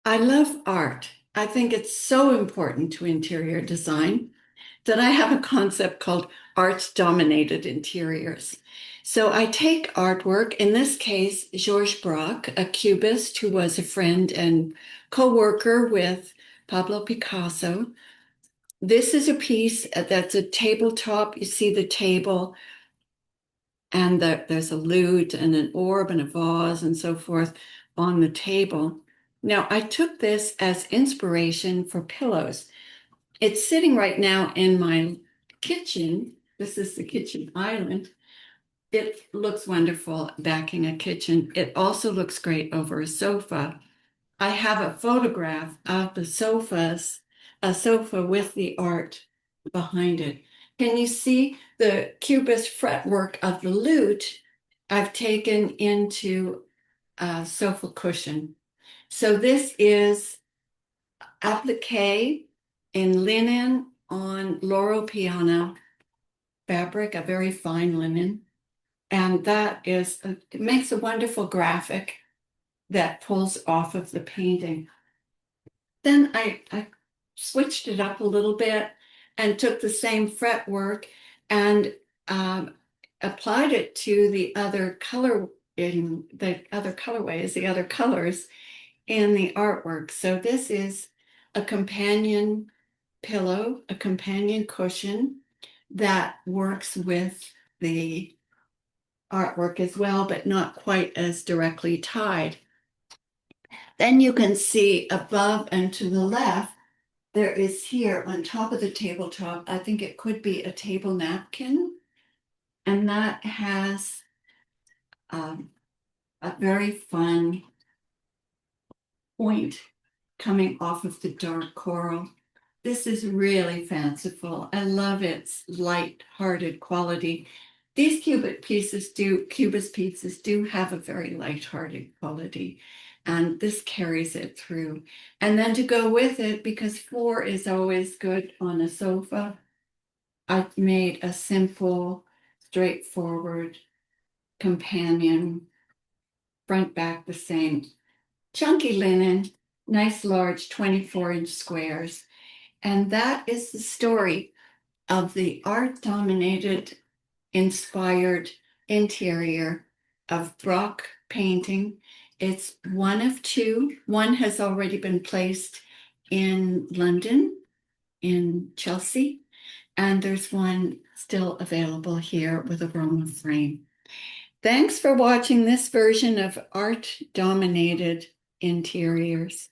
I love art. I think it's so important to interior design that I have a concept called art-dominated interiors. So I take artwork, in this case, Georges Braque, a cubist who was a friend and co-worker with Pablo Picasso. This is a piece that's a tabletop. You see the table, and there's a lute and an orb and a vase and so forth on the table. Now, I took this as inspiration for pillows. It's sitting right now in my kitchen. This is the kitchen island. It looks wonderful backing a kitchen. It also looks great over a sofa. I have a photograph of the sofas, a sofa with the art behind it. Can you see the cubist fretwork of the lute I've taken into a sofa cushion? So this is appliqué in linen on Loro Piana fabric, a very fine linen. And it makes a wonderful graphic that pulls off of the painting. Then I switched it up a little bit and took the same fretwork and um, applied it to the other color in the other colorways, the other colors in the artwork. So this is a companion pillow, a companion cushion that works with the artwork as well, but not quite as directly tied. Then you can see above and to the left, there is here on top of the tabletop, I think it could be a table napkin, and that has um, a very fun point coming off of the dark coral. This is really fanciful. I love its light-hearted quality. These cubist pieces do have a very light-hearted quality, and this carries it through. And then to go with it, because four is always good on a sofa, I've made a simple, straightforward companion, front back the same, chunky linen, nice large 24-inch squares. And that is the story of the art-dominated, inspired interior of Braque painting. It's one of two. One has already been placed in London, in Chelsea, and there's one still available here with a Roma frame. Thanks for watching this version of art-dominated interiors.